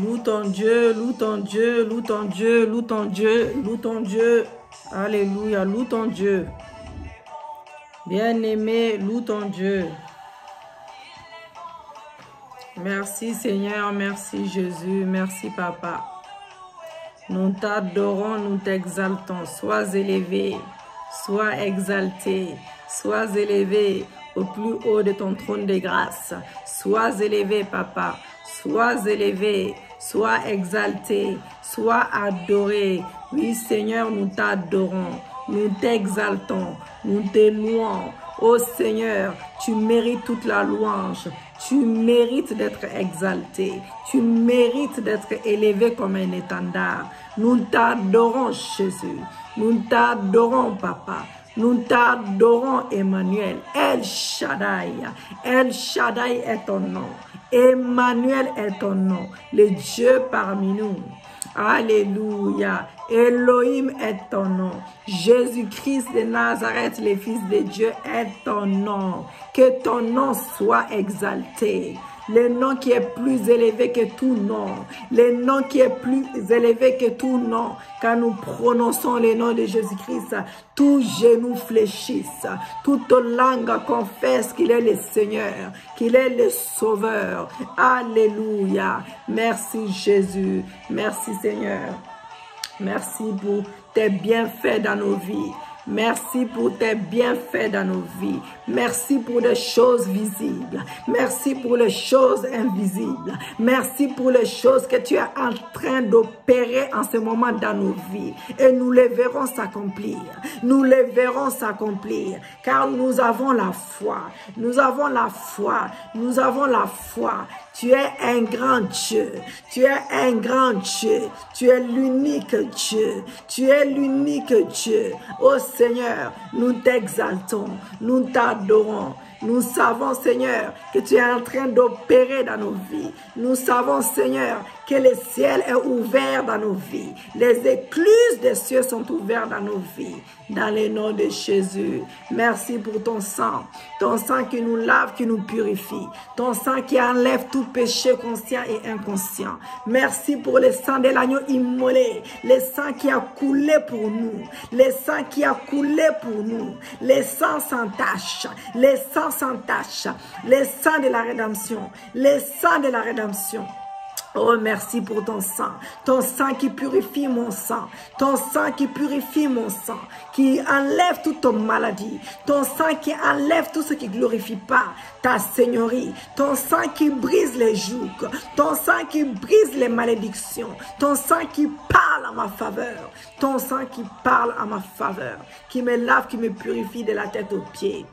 Loue ton Dieu, loue ton Dieu, loue ton Dieu, loue ton Dieu, loue ton Dieu. Alléluia, loue ton Dieu. Bien-aimé, loue ton Dieu. Merci Seigneur, merci Jésus, merci Papa. Nous t'adorons, nous t'exaltons. Sois élevé, sois exalté, sois élevé au plus haut de ton trône de grâce. Sois élevé, Papa. Sois élevé, sois exalté, sois adoré. Oui, Seigneur, nous t'adorons, nous t'exaltons, nous te louons. Ô Seigneur, tu mérites toute la louange. Tu mérites d'être exalté. Tu mérites d'être élevé comme un étendard. Nous t'adorons, Jésus. Nous t'adorons, Papa. Nous t'adorons, Emmanuel. El Shaddai. El Shaddai est ton nom. Emmanuel est ton nom. Le Dieu parmi nous. Alléluia. Elohim est ton nom. Jésus-Christ de Nazareth, le Fils de Dieu, est ton nom. Que ton nom soit exalté. Le nom qui est plus élevé que tout nom. Le nom qui est plus élevé que tout nom. Quand nous prononçons le nom de Jésus-Christ, tout genou fléchisse. Toute langue confesse qu'il est le Seigneur, qu'il est le Sauveur. Alléluia. Merci Jésus. Merci Seigneur. Merci pour tes bienfaits dans nos vies. Merci pour tes bienfaits dans nos vies. Merci pour les choses visibles. Merci pour les choses invisibles. Merci pour les choses que tu es en train d'opérer en ce moment dans nos vies. Et nous les verrons s'accomplir. Nous les verrons s'accomplir. Car nous avons la foi. Nous avons la foi. Nous avons la foi. Tu es un grand Dieu. Tu es un grand Dieu. Tu es l'unique Dieu. Tu es l'unique Dieu. Ô Seigneur, nous t'exaltons. Nous t'adorons. Nous savons, Seigneur, que tu es en train d'opérer dans nos vies. Nous savons, Seigneur, que le ciel est ouvert dans nos vies. Les écluses des cieux sont ouvertes dans nos vies. Dans le nom de Jésus. Merci pour ton sang. Ton sang qui nous lave, qui nous purifie. Ton sang qui enlève tout péché conscient et inconscient. Merci pour le sang de l'agneau immolé. Le sang qui a coulé pour nous. Le sang qui a coulé pour nous. Le sang sans tache. Le sang sans tache. Le sang de la rédemption. Le sang de la rédemption. Oh, merci pour ton sang qui purifie mon sang, ton sang qui purifie mon sang, qui enlève toute maladie, ton sang qui enlève tout ce qui ne glorifie pas ta seigneurie, ton sang qui brise les jougs, ton sang qui brise les malédictions, ton sang qui parle en ma faveur, ton sang qui parle en ma faveur, qui me lave, qui me purifie de la tête aux pieds.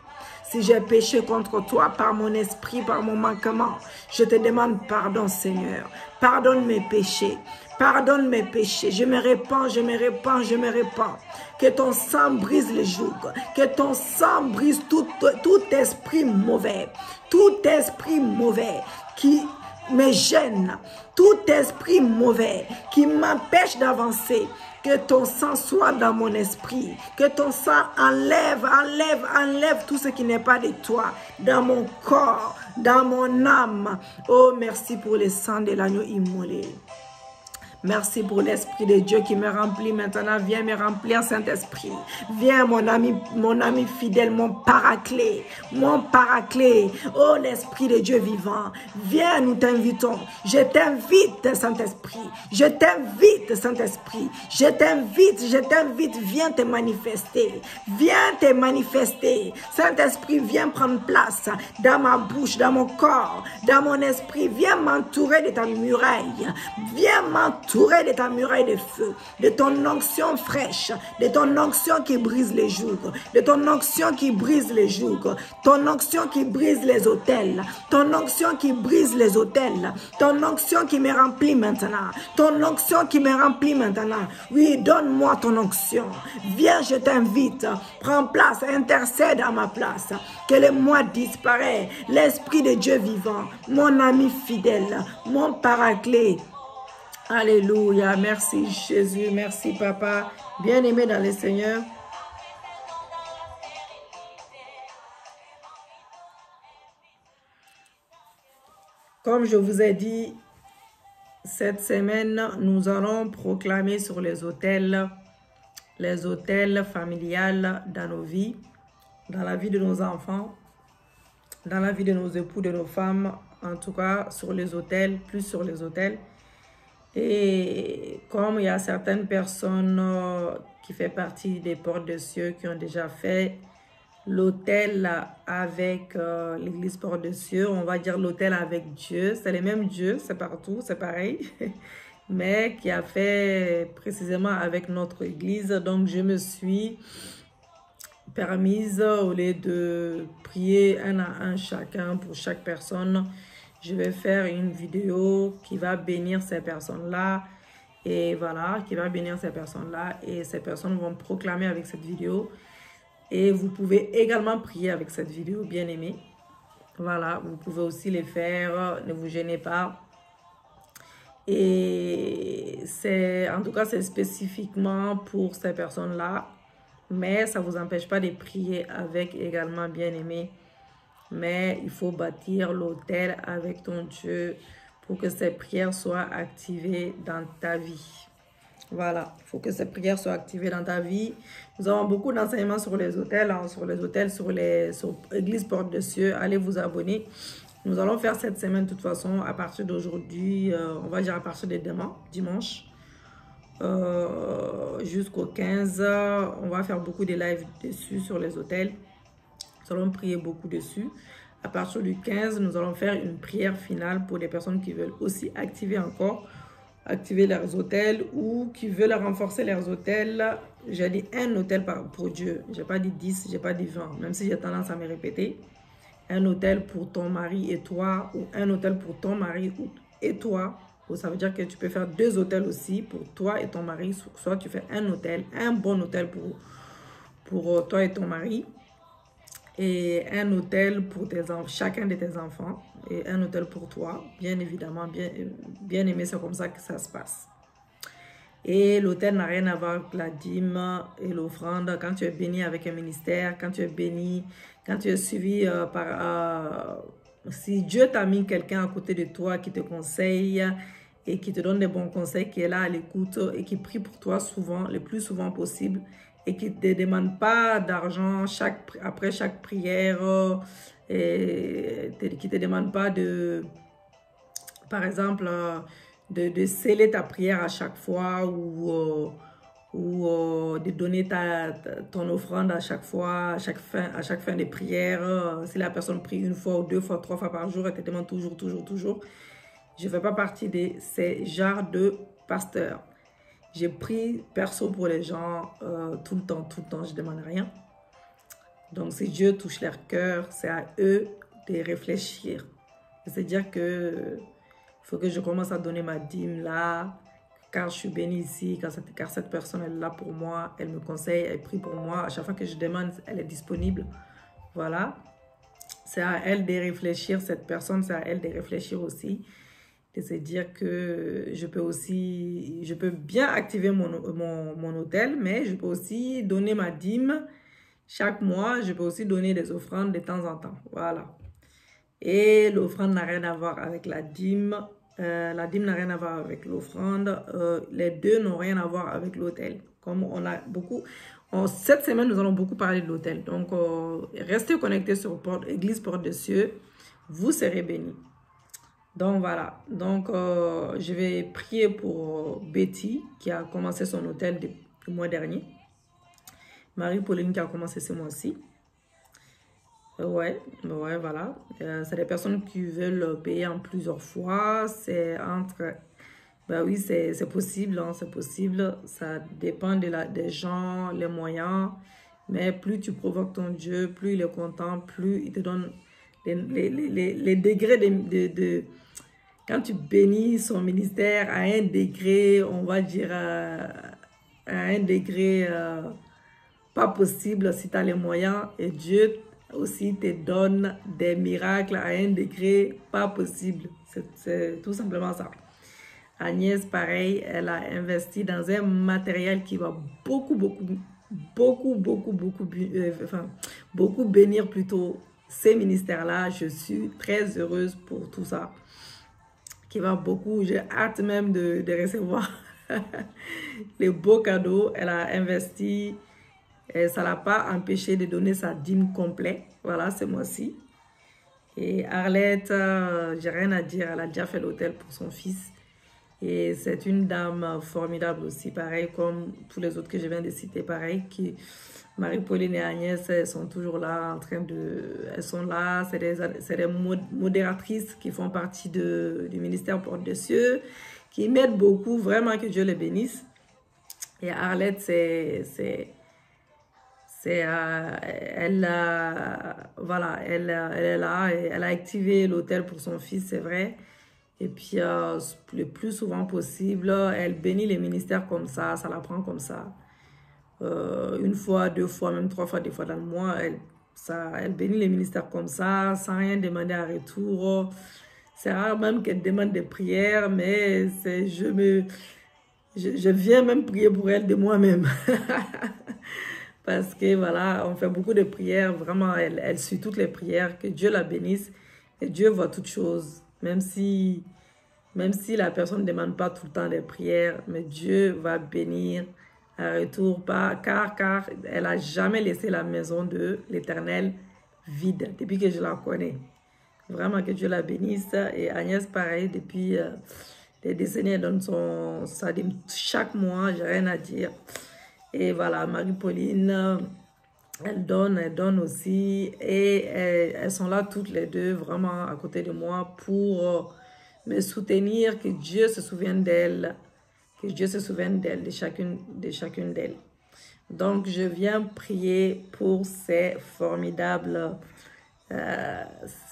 Si j'ai péché contre toi par mon esprit, par mon manquement, je te demande pardon, Seigneur. Pardonne mes péchés. Pardonne mes péchés. Je me répands, je me répands, je me répands. Que ton sang brise les jougs. Que ton sang brise tout esprit mauvais. Tout esprit mauvais qui me gêne. Tout esprit mauvais qui m'empêche d'avancer. Que ton sang soit dans mon esprit. Que ton sang enlève tout ce qui n'est pas de toi. Dans mon corps, dans mon âme. Oh, merci pour le sang de l'agneau immolé. Merci pour l'Esprit de Dieu qui me remplit maintenant. Viens me remplir, Saint-Esprit. Viens, mon ami fidèle, mon paraclet. Mon paraclet. Oh, l'Esprit de Dieu vivant. Viens, nous t'invitons. Je t'invite, Saint-Esprit. Je t'invite, Saint-Esprit. Je t'invite. Viens te manifester. Viens te manifester. Saint-Esprit, viens prendre place dans ma bouche, dans mon corps, dans mon esprit. Viens m'entourer de ta muraille. Viens m'entourer de ta muraille de feu, de ton onction fraîche, de ton onction qui brise les jougs, de ton onction qui brise les jougs, ton onction qui brise les autels, ton onction qui brise les autels, ton onction qui me remplit maintenant, ton onction qui me remplit maintenant. Oui, donne-moi ton onction. Viens, je t'invite, prends place, intercède à ma place, que le moi disparaît, l'Esprit de Dieu vivant, mon ami fidèle, mon paraclet. Alléluia, merci Jésus, merci Papa, bien-aimé dans le Seigneur. Comme je vous ai dit, cette semaine, nous allons proclamer sur les autels familiales dans nos vies, dans la vie de nos enfants, dans la vie de nos époux, de nos femmes, en tout cas sur les autels, plus sur les autels. Et comme il y a certaines personnes qui font partie des portes des cieux qui ont déjà fait l'autel avec l'église porte des cieux, on va dire l'autel avec Dieu, c'est les mêmes dieux, c'est partout, c'est pareil, mais qui a fait précisément avec notre église. Donc je me suis permise, au lieu de prier un à un chacun pour chaque personne, je vais faire une vidéo qui va bénir ces personnes-là. Et voilà, qui va bénir ces personnes-là. Et ces personnes vont proclamer avec cette vidéo. Et vous pouvez également prier avec cette vidéo, bien aimée. Voilà, vous pouvez aussi les faire, ne vous gênez pas. Et c'est, en tout cas, c'est spécifiquement pour ces personnes-là. Mais ça ne vous empêche pas de prier avec également, bien aimé. Mais il faut bâtir l'autel avec ton Dieu pour que ces prières soient activées dans ta vie. Voilà, il faut que ces prières soient activées dans ta vie. Nous avons beaucoup d'enseignements sur les autels, sur l'Église Porte des Cieux. Allez vous abonner. Nous allons faire cette semaine, de toute façon, à partir d'aujourd'hui, on va dire à partir de demain, dimanche. Jusqu'au 15, on va faire beaucoup de lives dessus sur les autels. Nous allons prier beaucoup dessus. À partir du 15, nous allons faire une prière finale pour les personnes qui veulent aussi activer leurs autels ou qui veulent renforcer leurs autels. J'ai dit un autel pour Dieu. Je n'ai pas dit 10, je n'ai pas dit 20, même si j'ai tendance à me répéter. Un autel pour ton mari et toi, ou un autel pour ton mari et toi. Ça veut dire que tu peux faire 2 autels aussi pour toi et ton mari. Soit tu fais un autel, un bon autel pour toi et ton mari. Et un autel pour chacun de tes enfants. Et un autel pour toi. Bien évidemment, bien aimé, c'est comme ça que ça se passe. Et l'autel n'a rien à voir avec la dîme et l'offrande. Quand tu es béni avec un ministère, quand tu es béni, quand tu es suivi si Dieu t'a mis quelqu'un à côté de toi qui te conseille et qui te donne des bons conseils, qui est là à l'écoute et qui prie pour toi souvent, le plus souvent possible, et qui ne te demande pas d'argent après chaque prière, et qui ne te demande pas de, par exemple, de sceller ta prière à chaque fois ou de donner ton offrande à chaque fois, à chaque fin de prière. Si la personne prie 1 fois ou 2 fois, 3 fois par jour, elle te demande toujours. Je ne fais pas partie de ces genres de pasteurs. Je prie perso pour les gens tout le temps, je ne demande rien. Donc, si Dieu touche leur cœur, c'est à eux de réfléchir. C'est-à-dire que il faut que je commence à donner ma dîme là, car je suis bénie ici, car cette personne elle est là pour moi, elle me conseille, elle prie pour moi. À chaque fois que je demande, elle est disponible. Voilà. C'est à elle de réfléchir, cette personne, c'est à elle de réfléchir aussi. De se dire que je peux bien activer mon hôtel, mais je peux aussi donner ma dîme chaque mois. Je peux aussi donner des offrandes de temps en temps. Voilà. Et l'offrande n'a rien à voir avec la dîme. La dîme n'a rien à voir avec l'offrande. Les deux n'ont rien à voir avec l'autel. Comme on a beaucoup... cette semaine, nous allons beaucoup parler de l'autel. Donc, restez connectés sur Église Porte des Cieux. Vous serez bénis. Donc, voilà. Donc, je vais prier pour Betty, qui a commencé son hôtel le mois dernier. Marie-Pauline, qui a commencé ce mois-ci. Ouais, voilà. C'est des personnes qui veulent payer en plusieurs fois. C'est entre... Ben oui, c'est possible, hein, c'est possible. Ça dépend des gens, les moyens. Mais plus tu provoques ton Dieu, plus il est content, plus il te donne les degrés de... Quand tu bénis son ministère à un degré, on va dire à un degré pas possible si tu as les moyens. Et Dieu aussi te donne des miracles à un degré pas possible. C'est tout simplement ça. Agnès, pareil, elle a investi dans un matériel qui va beaucoup bénir plutôt ces ministères-là. Je suis très heureuse pour tout ça. qui va beaucoup. J'ai hâte même de recevoir les beaux cadeaux. Elle a investi et ça ne l'a pas empêché de donner sa dîme complète. Voilà, ce mois-ci. Et Arlette, j'ai rien à dire, elle a déjà fait l'hôtel pour son fils. Et c'est une dame formidable aussi, pareil comme tous les autres que je viens de citer, pareil, qui Marie-Pauline et Agnès, elles sont toujours là, elles sont là, c'est des modératrices qui font partie du ministère Porte des Cieux, qui m'aident beaucoup, vraiment que Dieu les bénisse. Et Arlette, voilà, elle est là, et elle a activé l'hôtel pour son fils, c'est vrai. Et puis, le plus souvent possible, elle bénit les ministères comme ça la prend comme ça. Une fois, deux fois, même trois fois, des fois dans le mois, elle bénit les ministères comme ça, sans rien demander en retour. C'est rare même qu'elle demande des prières, mais je viens même prier pour elle de moi-même. Parce que voilà, on fait beaucoup de prières, vraiment, elle suit toutes les prières, que Dieu la bénisse. Et Dieu voit toutes choses, même si la personne ne demande pas tout le temps des prières, mais Dieu va bénir à retour, car elle n'a jamais laissé la maison de l'Éternel vide, depuis que je la connais. Vraiment que Dieu la bénisse. Et Agnès, pareil, depuis des décennies, elle donne sa dîme chaque mois, j'ai rien à dire. Et voilà, Marie-Pauline, elle donne aussi. Et elles sont là toutes les deux, vraiment à côté de moi, pour me soutenir, que Dieu se souvienne d'elle. Que Dieu se souvienne d'elle, de chacune d'elles. Donc, je viens prier pour ces formidables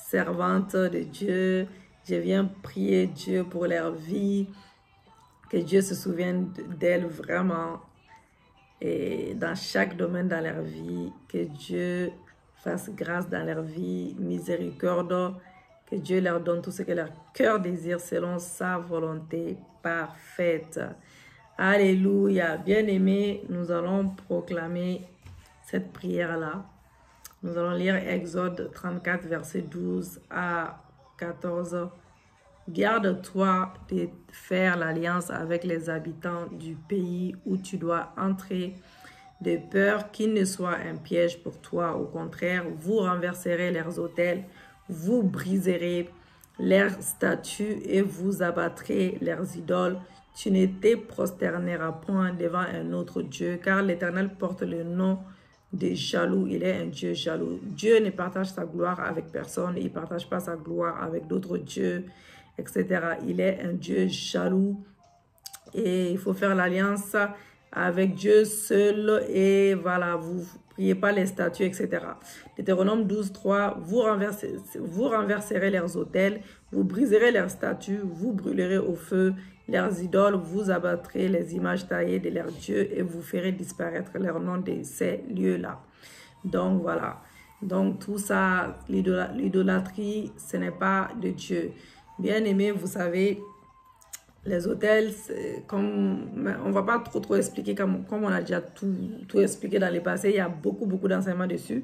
servantes de Dieu. Je viens prier Dieu pour leur vie. Que Dieu se souvienne d'elles vraiment. Et dans chaque domaine dans leur vie, que Dieu fasse grâce dans leur vie, miséricorde, que Dieu leur donne tout ce que leur cœur désire selon sa volonté parfaite. Alléluia. Bien-aimés, nous allons proclamer cette prière-là. Nous allons lire Exode 34, verset 12 à 14. Garde-toi de faire l'alliance avec les habitants du pays où tu dois entrer, de peur qu'il ne soit un piège pour toi. Au contraire, vous renverserez leurs autels, vous briserez leurs statues et vous abattrez leurs idoles. Tu ne te prosterneras point devant un autre Dieu, car l'Éternel porte le nom de jaloux. Il est un Dieu jaloux. Dieu ne partage sa gloire avec personne. Il ne partage pas sa gloire avec d'autres dieux, etc. Il est un Dieu jaloux. Et il faut faire l'alliance avec Dieu seul. Et voilà, vous ne priez pas les statues, etc. Deutéronome 12, 3, vous renverserez leurs autels, vous briserez leurs statues, vous brûlerez au feu leurs idoles, vous abattrez les images taillées de leurs dieux et vous ferez disparaître leur nom de ces lieux-là. Donc voilà. Donc tout ça, l'idolâtrie, ce n'est pas de Dieu. Bien aimé, vous savez, les autels, comme on ne va pas trop expliquer, comme on a déjà tout expliqué dans le passé, il y a beaucoup d'enseignements dessus.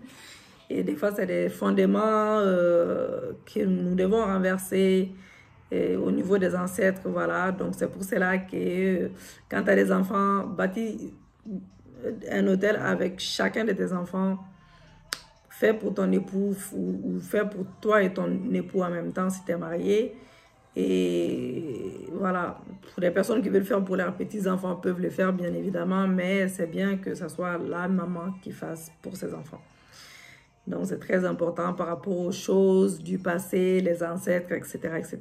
Et des fois, c'est des fondements que nous devons renverser au niveau des ancêtres, voilà. Donc, c'est pour cela que quand tu as des enfants, bâtis un hôtel avec chacun de tes enfants, fais pour ton époux ou fais pour toi et ton époux en même temps si tu es marié. Et voilà, pour les personnes qui veulent faire pour leurs petits-enfants peuvent le faire, bien évidemment, mais c'est bien que ce soit la maman qui fasse pour ses enfants. Donc, c'est très important par rapport aux choses du passé, les ancêtres, etc., etc.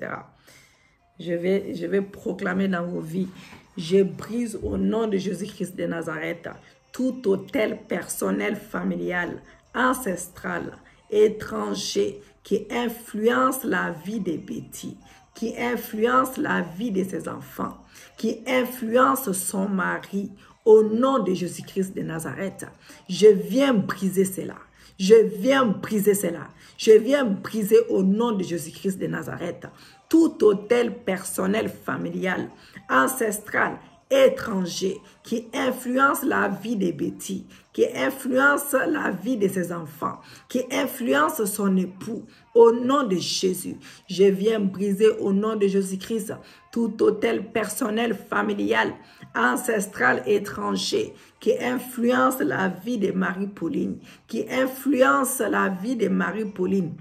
Je vais proclamer dans vos vies. Je brise au nom de Jésus-Christ de Nazareth tout autel personnel, familial, ancestral, étranger qui influence la vie des petits, qui influence la vie de ses enfants, qui influence son mari. Au nom de Jésus-Christ de Nazareth, je viens briser cela. Je viens briser cela. Je viens briser au nom de Jésus-Christ de Nazareth tout autel personnel, familial, ancestral, étranger qui influence la vie de Betty, qui influence la vie de ses enfants, qui influence son époux. Au nom de Jésus, je viens briser au nom de Jésus-Christ tout hôtel personnel, familial, ancestral, étranger, qui influence la vie de Marie-Pauline, qui influence la vie de Marie-Pauline,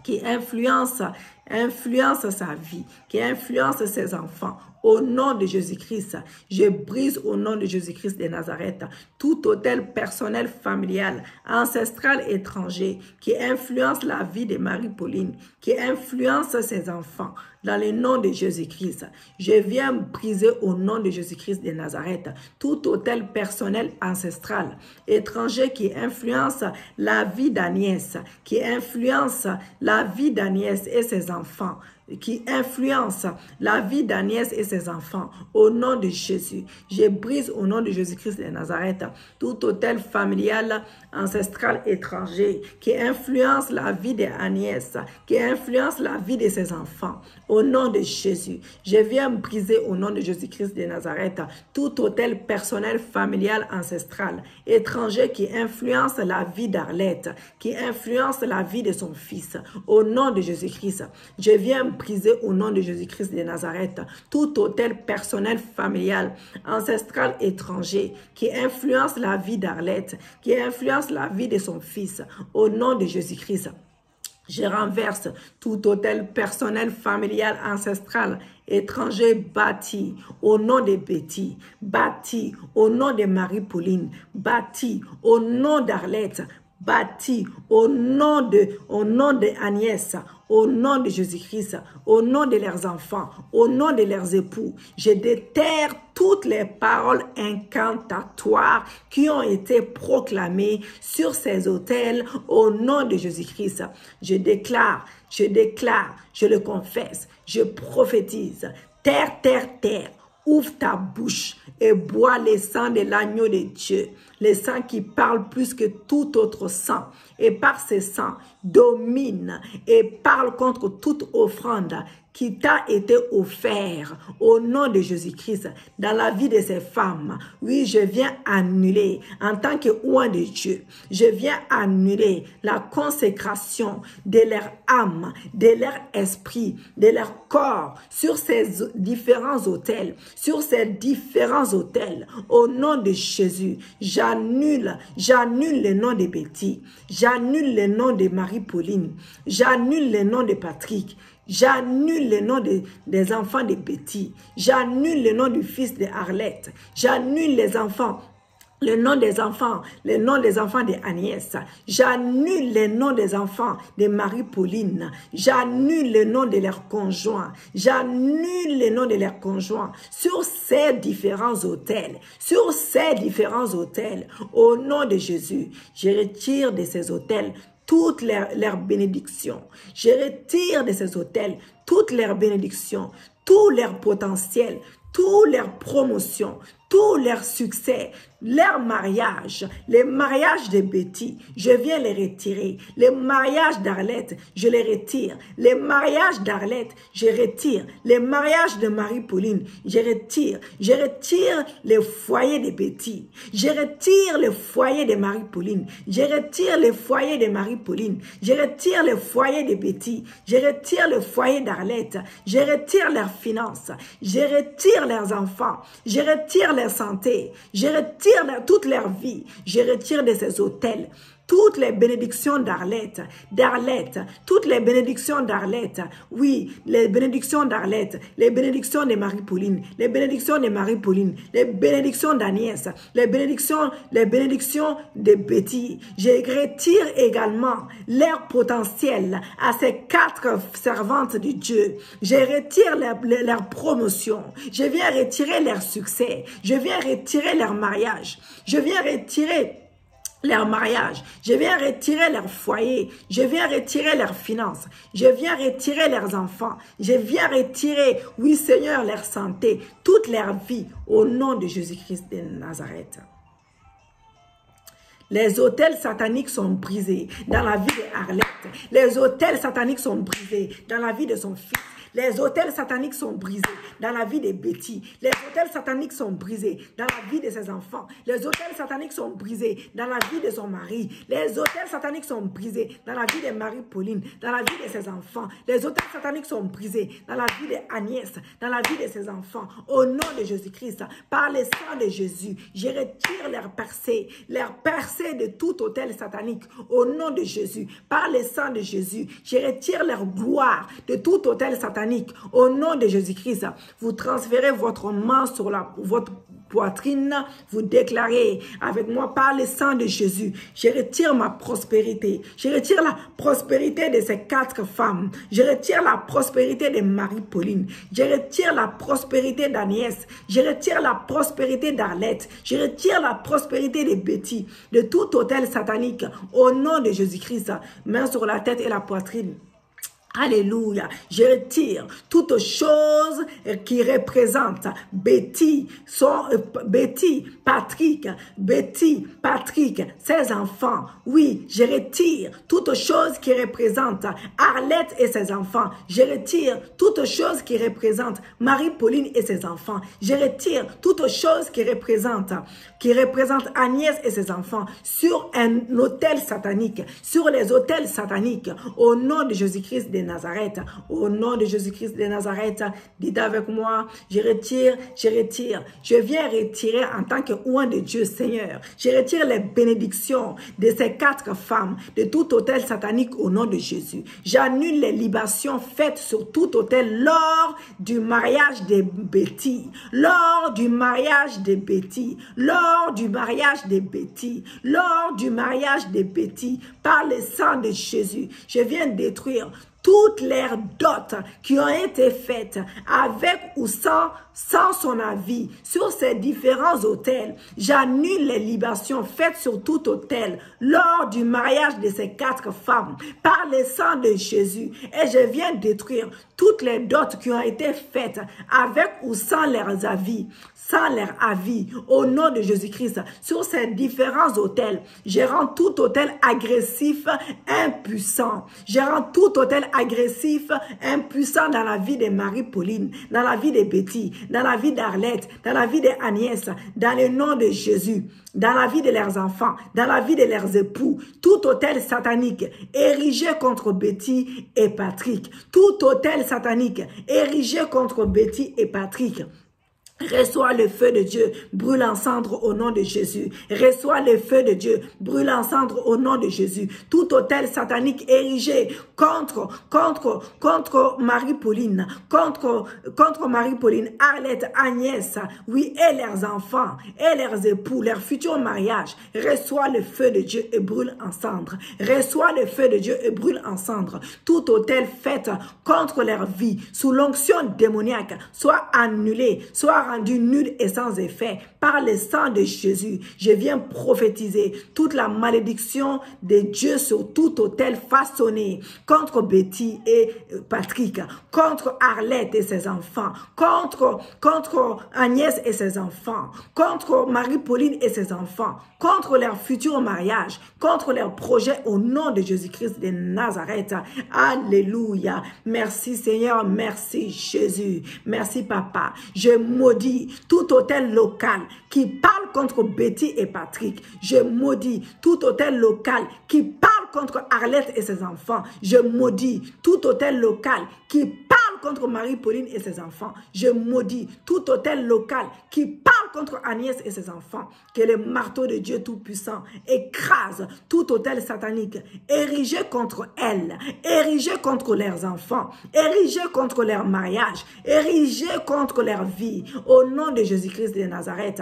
qui influence sa vie, qui influence ses enfants. Au nom de Jésus-Christ, je brise au nom de Jésus-Christ de Nazareth tout hôtel personnel, familial, ancestral, étranger, qui influence la vie de Marie-Pauline, qui influence ses enfants. Dans le nom de Jésus-Christ, je viens briser au nom de Jésus-Christ de Nazareth tout hôtel personnel, ancestral, étranger, qui influence la vie d'Agnès, qui influence la vie d'Agnès et ses enfants, qui influence la vie d'Agnès et ses enfants. Au nom de Jésus, je brise au nom de Jésus-Christ de Nazareth tout hôtel familial, ancestral, étranger, qui influence la vie d'Agnès, qui influence la vie de ses enfants. Au nom de Jésus, je viens briser au nom de Jésus-Christ de Nazareth tout hôtel personnel, familial, ancestral, étranger, qui influence la vie d'Arlette, qui influence la vie de son fils. Au nom de Jésus-Christ, je viens briser au nom de Jésus-Christ de Nazareth tout hôtel personnel, familial, ancestral, étranger, qui influence la vie d'Arlette, qui influence la vie de son fils. Au nom de Jésus-Christ, je renverse tout hôtel personnel, familial, ancestral, étranger bâti au nom de Betty, bâti au nom de Marie-Pauline, bâti au nom d'Arlette, bâti au nom de Agnès, au nom de Jésus-Christ, au nom de leurs enfants, au nom de leurs époux. Je déterre toutes les paroles incantatoires qui ont été proclamées sur ces autels au nom de Jésus-Christ. Je déclare, je le confesse, je prophétise. Terre, terre, terre, ouvre ta bouche et bois le sang de l'agneau de Dieu, le sang qui parle plus que tout autre sang. Et par ce sang, domine et parle contre toute offrande qui t'a été offert au nom de Jésus-Christ dans la vie de ces femmes. Oui, je viens annuler en tant que oint de Dieu. Je viens annuler la consécration de leur âme, de leur esprit, de leur corps sur ces différents autels, Au nom de Jésus, j'annule le nom de Betty, j'annule le nom de Marie-Pauline, j'annule le nom de Patrick, j'annule le nom des enfants de Betty, j'annule le nom du fils de Arlette, j'annule le nom des enfants de Agnès, j'annule les noms des enfants de Marie-Pauline, j'annule le nom de leurs conjoints, j'annule les noms de leurs conjoints sur ces différents autels, au nom de Jésus. Je retire de ces autels toutes leurs bénédictions. Je retire de ces autels toutes leurs bénédictions, tout leur potentiel, toutes leurs promotions, tous leurs succès, leurs mariages, les mariages de Betty, je viens les retirer. Les mariages d'Arlette, je les retire. Les mariages d'Arlette, je retire. Les mariages de Marie-Pauline, je retire. Je retire le foyer de Betty. Je retire le foyer de Marie-Pauline. Je retire le foyer de Marie-Pauline. Je retire le foyer de Betty. Je retire le foyer d'Arlette. Je retire leurs finances. Je retire leurs enfants. Je retire leur santé. Je retire toute leur vie. Je retire de ces hôtels toutes les bénédictions d'Arlette, toutes les bénédictions d'Arlette, oui, les bénédictions d'Arlette, les bénédictions de Marie-Pauline, les bénédictions de Marie-Pauline, les bénédictions d'Agnès, les bénédictions de Betty. Je retire également leur potentiel à ces 4 servantes de Dieu. Je retire leur promotion. Je viens retirer leur succès. Je viens retirer leur mariage. Je viens retirer leur mariage, je viens retirer leur foyer, je viens retirer leurs finances, je viens retirer leurs enfants, je viens retirer, oui Seigneur, leur santé, toute leur vie, au nom de Jésus-Christ de Nazareth. Les autels sataniques sont brisés dans la vie d'Arlette. Les autels sataniques sont brisés dans la vie de son fils. Les autels sataniques sont brisés dans la vie des Betty. Les autels sataniques sont brisés dans la vie de ses enfants. Les autels sataniques sont brisés dans la vie de son mari. Les autels sataniques sont brisés dans la vie de Marie-Pauline, dans la vie de ses enfants. Les autels sataniques sont brisés dans la vie d'Agnès, dans la vie de ses enfants. Au nom de Jésus-Christ, par le sang de Jésus, je retire leurs percées de tout autel satanique. Au nom de Jésus, par le sang de Jésus, je retire leur gloire de tout autel satanique. Au nom de Jésus-Christ, vous transférez votre main sur votre poitrine, vous déclarez avec moi par le sang de Jésus, je retire ma prospérité. Je retire la prospérité de ces 4 femmes. Je retire la prospérité de Marie-Pauline. Je retire la prospérité d'Agnès. Je retire la prospérité d'Arlette. Je retire la prospérité de Betty, de tout autel satanique. Au nom de Jésus-Christ, main sur la tête et la poitrine. Alléluia. Je retire toute chose qui représente Betty, Patrick, ses enfants. Oui, je retire toute chose qui représente Arlette et ses enfants. Je retire toute chose qui représente Marie-Pauline et ses enfants. Je retire toute chose qui représente Agnès et ses enfants sur un autel satanique, sur les autels sataniques, au nom de Jésus-Christ de Nazareth. Au nom de Jésus-Christ de Nazareth, dites avec moi, je retire. Je viens retirer en tant que oint de Dieu, Seigneur. Je retire les bénédictions de ces 4 femmes, de tout autel satanique au nom de Jésus. J'annule les libations faites sur tout autel lors du mariage de Betty. Lors du mariage de Betty. Lors du mariage de Betty. Lors du mariage de Betty. Par le sang de Jésus, je viens détruire toutes les dots qui ont été faites avec ou sans son avis sur ces différents autels. J'annule les libations faites sur tout autel lors du mariage de ces 4 femmes par le sang de Jésus. Et je viens détruire toutes les dots qui ont été faites avec ou sans leurs avis. Au nom de Jésus-Christ, sur ces différents autels, je rends tout autel agressif impuissant. Je rends tout autel agressif impuissant dans la vie de Marie-Pauline, dans la vie de Betty, dans la vie d'Arlette, dans la vie d'Agnès, dans le nom de Jésus, dans la vie de leurs enfants, dans la vie de leurs époux, tout autel satanique érigé contre Betty et Patrick, tout autel satanique érigé contre Betty et Patrick. Reçois le feu de Dieu, brûle en cendres au nom de Jésus. Reçois le feu de Dieu, brûle en cendres au nom de Jésus. Tout autel satanique érigé contre Marie-Pauline, contre Marie-Pauline, Arlette, Agnès, oui, et leurs enfants, et leurs époux, leur futur mariage. Reçois le feu de Dieu et brûle en cendres. Reçois le feu de Dieu et brûle en cendres. Tout autel fait contre leur vie, sous l'onction démoniaque, soit annulé, soit rendu nul et sans effet par le sang de Jésus. Je viens prophétiser toute la malédiction de Dieu sur tout autel façonné contre Betty et Patrick, contre Arlette et ses enfants, contre Agnès et ses enfants, contre Marie-Pauline et ses enfants, contre leur futur mariage, contre leurs projets au nom de Jésus-Christ de Nazareth. Alléluia. Merci Seigneur, merci Jésus, merci Papa. Je maudis tout autel local qui parle contre Betty et Patrick. Je maudis tout autel local qui parle contre Arlette et ses enfants. Je maudis tout autel local qui parle contre Marie-Pauline et ses enfants. Je maudis tout autel local qui parle contre Agnès et ses enfants. Que le marteau de Dieu Tout-Puissant écrase tout autel satanique érigé contre elles, érigé contre leurs enfants, érigé contre leur mariage, érigé contre leur vie. Au nom de Jésus-Christ de Nazareth.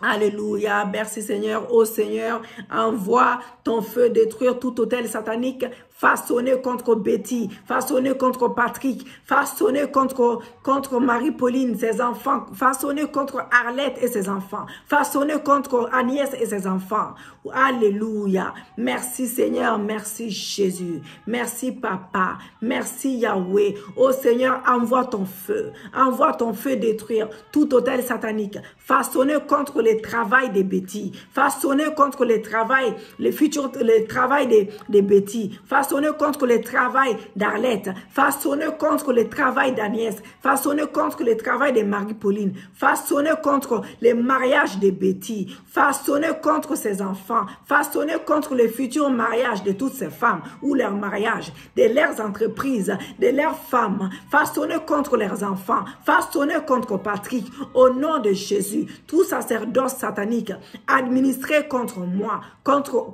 Alléluia, merci Seigneur. Ô Seigneur, envoie ton feu détruire tout autel satanique façonné contre Betty, façonné contre Patrick, façonné contre Marie-Pauline, ses enfants, façonné contre Arlette et ses enfants, façonné contre Agnès et ses enfants. Alléluia. Merci Seigneur, merci Jésus, merci Papa, merci Yahweh. Ô Seigneur, envoie ton feu détruire tout autel satanique, façonné contre le travail de Betty, façonné contre le travail de Betty, façonné façonné contre le travail d'Arlette, façonné contre le travail d'Agnès, façonné contre le travail de Marie-Pauline, façonné contre le mariage de Betty, façonné contre ses enfants, façonné contre le futur mariage de toutes ces femmes ou leur mariage, de leurs entreprises, de leurs femmes, façonné contre leurs enfants, façonné contre Patrick, au nom de Jésus, tout sacerdoce satanique administré contre moi, contre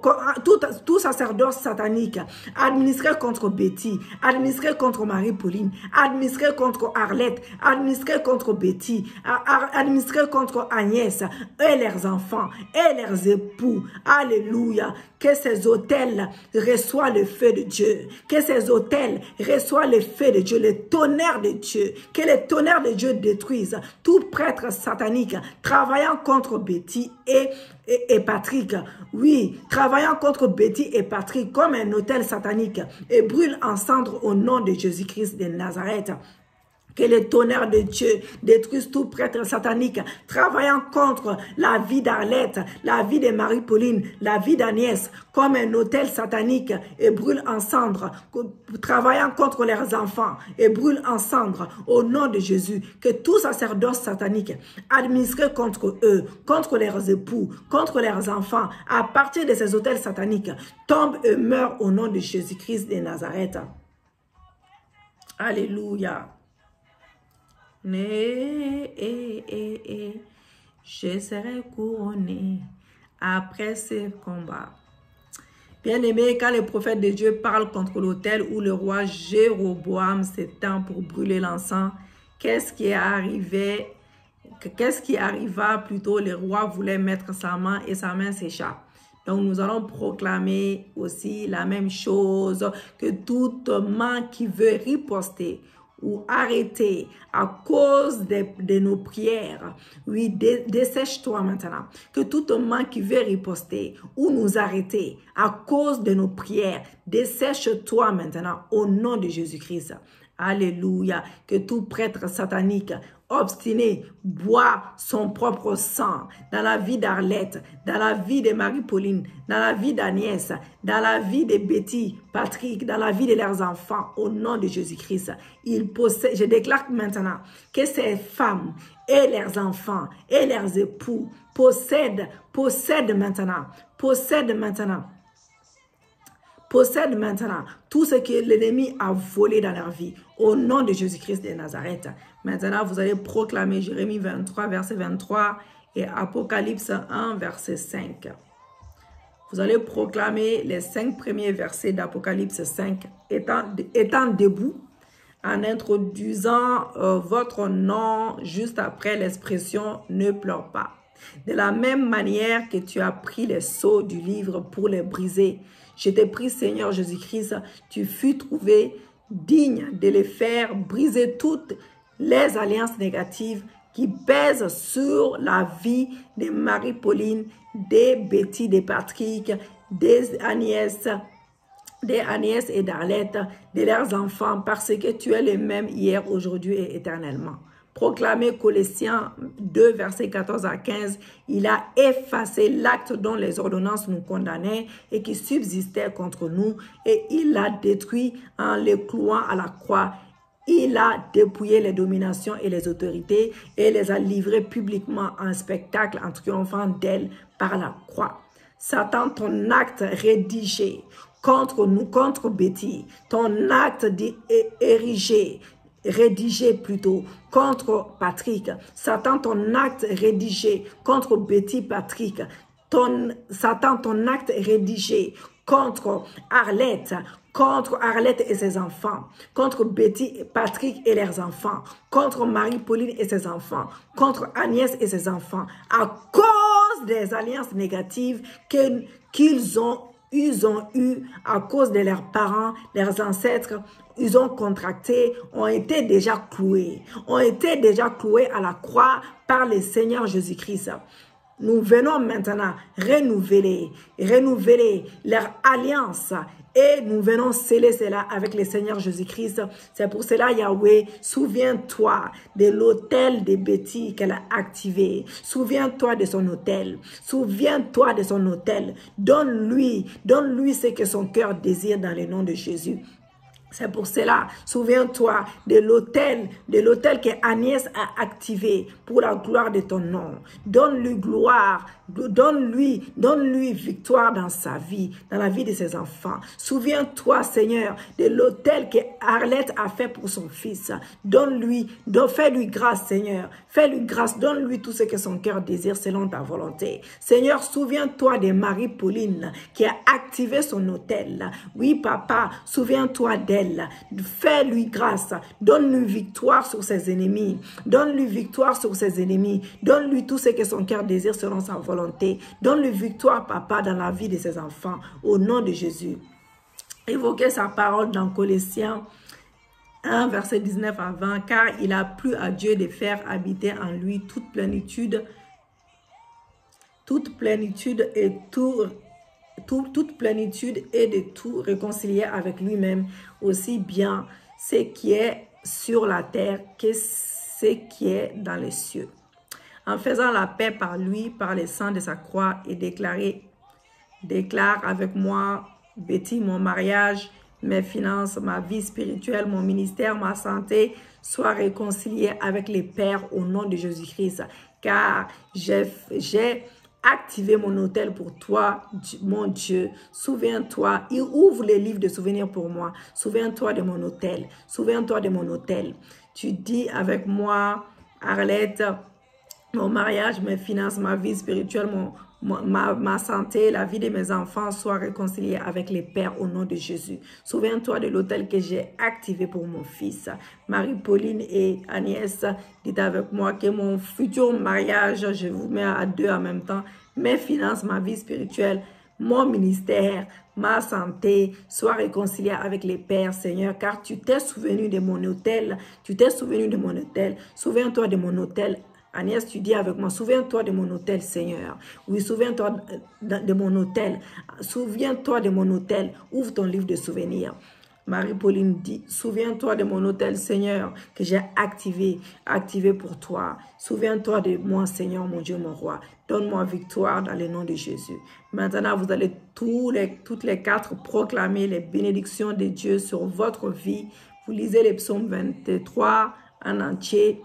tout sacerdoce satanique administré contre Betty, administré contre Marie-Pauline, administré contre Arlette, administré contre Betty, administré contre Agnès et leurs enfants et leurs époux. Alléluia. Que ces hôtels reçoivent le feu de Dieu. Que ces hôtels reçoivent le feu de Dieu, le tonnerre de Dieu. Que le tonnerre de Dieu détruise tout prêtre satanique travaillant contre Betty et Patrick. Oui, travaillant contre Betty et Patrick comme un hôtel satanique et brûle en cendres au nom de Jésus-Christ de Nazareth. Que le tonnerre de Dieu détruise tout prêtre satanique travaillant contre la vie d'Arlette, la vie de Marie-Pauline, la vie d'Agnès, comme un hôtel satanique et brûle en cendres, travaillant contre leurs enfants et brûle en cendres au nom de Jésus. Que tout sacerdoce satanique administré contre eux, contre leurs époux, contre leurs enfants, à partir de ces hôtels sataniques, tombe et meurt au nom de Jésus-Christ de Nazareth. Alléluia. Je serai couronné après ce combat. Bien-aimé, quand le prophète de Dieu parle contre l'autel où le roi Jéroboam s'étend pour brûler l'encens, qu'est-ce qui est arrivé? Qu'est-ce qui arriva plutôt? Le roi voulait mettre sa main et sa main s'échappe. Donc, nous allons proclamer aussi la même chose, que toute main qui veut riposter ou arrêter à cause de nos prières. Oui, dessèche-toi maintenant. Que toute main qui veut riposter ou nous arrêter à cause de nos prières, dessèche-toi maintenant au nom de Jésus-Christ. Alléluia. Que tout prêtre satanique obstiné boit son propre sang dans la vie d'Arlette, dans la vie de Marie-Pauline, dans la vie d'Agnès, dans la vie de Betty, Patrick, dans la vie de leurs enfants, au nom de Jésus-Christ. Ils possèdent, je déclare maintenant que ces femmes et leurs enfants et leurs époux possèdent maintenant tout ce que l'ennemi a volé dans leur vie, au nom de Jésus-Christ de Nazareth. Maintenant, vous allez proclamer Jérémie 23, verset 23 et Apocalypse 1, verset 5. Vous allez proclamer les 5 premiers versets d'Apocalypse 5, étant debout, en introduisant votre nom juste après l'expression « ne pleure pas ». De la même manière que tu as pris les sceaux du livre pour les briser, je t'ai pris, Seigneur Jésus-Christ, tu fus trouvé digne de les faire briser toutes les alliances négatives qui pèsent sur la vie de Marie-Pauline, de Betty, de Patrick, des Agnès et d'Arlette, de leurs enfants, parce que tu es le même hier, aujourd'hui et éternellement. Proclamé Colossiens 2, versets 14 à 15, il a effacé l'acte dont les ordonnances nous condamnaient et qui subsistait contre nous, et il l'a détruit en le clouant à la croix. Il a dépouillé les dominations et les autorités et les a livrées publiquement en spectacle en triomphant d'elles par la croix. Satan, ton acte rédigé contre nous, contre Betty, ton acte rédigé plutôt contre Patrick, Satan, ton acte rédigé contre Betty, Patrick, Satan, ton acte rédigé contre Arlette et ses enfants, contre Betty, Patrick et leurs enfants, contre Marie-Pauline et ses enfants, contre Agnès et ses enfants, à cause des alliances négatives qu'ils ont eues à cause de leurs parents, leurs ancêtres, ils ont contracté, ont été déjà cloués à la croix par le Seigneur Jésus-Christ. nous venons maintenant renouveler leur alliance et nous venons sceller cela avec le Seigneur Jésus-Christ. C'est pour cela, Yahweh, souviens-toi de l'autel de Betty qu'elle a activé. Souviens-toi de son autel. Souviens-toi de son autel. Donne-lui ce que son cœur désire dans le nom de Jésus. C'est pour cela, souviens-toi de l'autel que Agnès a activé pour la gloire de ton nom. Donne-lui gloire, donne-lui victoire dans sa vie, dans la vie de ses enfants. Souviens-toi, Seigneur, de l'autel que Arlette a fait pour son fils. Fais-lui grâce, Seigneur. Fais-lui grâce, donne-lui tout ce que son cœur désire selon ta volonté. Seigneur, souviens-toi de Marie-Pauline qui a activé son autel. Oui, papa, souviens-toi d'elle. Fais-lui grâce. Donne-lui victoire sur ses ennemis. Donne-lui victoire sur ses ennemis. Donne-lui tout ce que son cœur désire selon sa volonté. Donne-lui victoire, papa, dans la vie de ses enfants. Au nom de Jésus. Évoquez sa parole dans Colossiens 1, verset 19 à 20. Car il a plu à Dieu de faire habiter en lui toute plénitude et de tout réconcilier avec lui-même, aussi bien ce qui est sur la terre que ce qui est dans les cieux. En faisant la paix par lui, par le sang de sa croix, et déclare avec moi, Betty, mon mariage, mes finances, ma vie spirituelle, mon ministère, ma santé, soient réconciliés avec les pères au nom de Jésus-Christ, car j'ai activé mon autel pour toi, mon Dieu. Souviens-toi, il ouvre les livres de souvenirs pour moi. Souviens-toi de mon autel. Souviens-toi de mon autel. Tu dis avec moi, Arlette, mon mariage, mes finances, ma vie spirituelle, ma santé, la vie de mes enfants soient réconciliés avec les pères au nom de Jésus. Souviens-toi de l'autel que j'ai activé pour mon fils. Marie-Pauline et Agnès, dites avec moi que mon futur mariage, je vous mets à deux en même temps, mes finances, ma vie spirituelle, mon ministère, ma santé, soient réconciliés avec les pères, Seigneur, car tu t'es souvenu de mon autel. Tu t'es souvenu de mon autel. Souviens-toi de mon autel. Agnès, tu dis avec moi, souviens-toi de mon autel, Seigneur. Oui, souviens-toi de mon autel. Souviens-toi de mon autel. Ouvre ton livre de souvenirs. Marie-Pauline dit, souviens-toi de mon autel, Seigneur, que j'ai activé pour toi. Souviens-toi de moi, Seigneur, mon Dieu, mon roi. Donne-moi victoire dans le nom de Jésus. Maintenant, vous allez toutes les quatre proclamer les bénédictions de Dieu sur votre vie. Vous lisez les psaumes 23 en entier.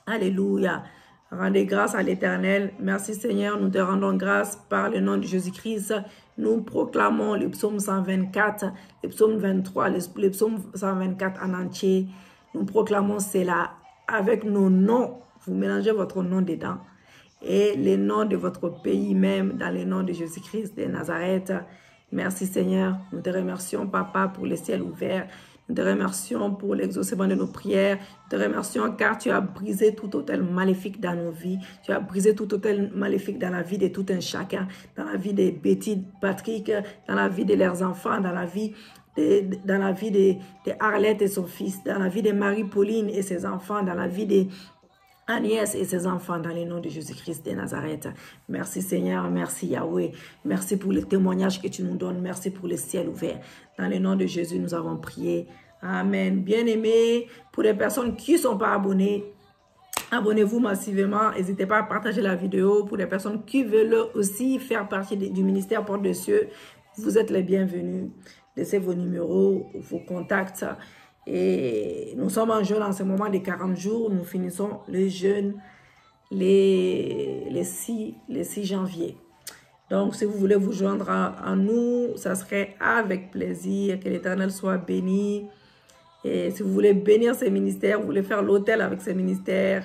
Alléluia. Rendez grâce à l'Éternel. Merci Seigneur, nous te rendons grâce par le nom de Jésus-Christ. Nous proclamons le psaume 124, le psaume 23, le psaume 124 en entier. Nous proclamons cela avec nos noms. Vous mélangez votre nom dedans. Et les noms de votre pays même dans le nom de Jésus-Christ de Nazareth. Merci Seigneur. Nous te remercions Papa pour le ciel ouvert. Nous te remercions pour l'exaucement de nos prières. Nous te remercions car tu as brisé tout autel maléfique dans nos vies. Tu as brisé tout autel maléfique dans la vie de tout un chacun. Dans la vie de Betty, Patrick, dans la vie de leurs enfants, dans la vie de Arlette et son fils, dans la vie de Marie-Pauline et ses enfants, dans la vie de Agnès et ses enfants dans le nom de Jésus-Christ de Nazareth. Merci Seigneur, merci Yahweh. Merci pour les témoignages que tu nous donnes. Merci pour le ciel ouvert. Dans le nom de Jésus, nous avons prié. Amen. Bien-aimés, pour les personnes qui ne sont pas abonnées, abonnez-vous massivement. N'hésitez pas à partager la vidéo. Pour les personnes qui veulent aussi faire partie du ministère Porte des Cieux, vous êtes les bienvenus. Laissez vos numéros, vos contacts. Et nous sommes en jeûne en ce moment de 40 jours. Nous finissons le jeûne le 6 janvier. Donc, si vous voulez vous joindre à nous, ça serait avec plaisir. Que l'Éternel soit béni. Et si vous voulez bénir ces ministères, vous voulez faire l'autel avec ces ministères,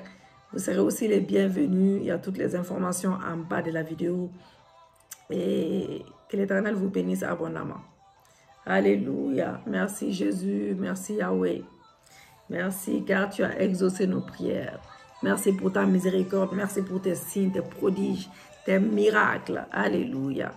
vous serez aussi les bienvenus. Il y a toutes les informations en bas de la vidéo. Et que l'Éternel vous bénisse abondamment. Alléluia. Merci Jésus. Merci Yahweh. Merci car tu as exaucé nos prières. Merci pour ta miséricorde. Merci pour tes signes, tes prodiges, tes miracles. Alléluia.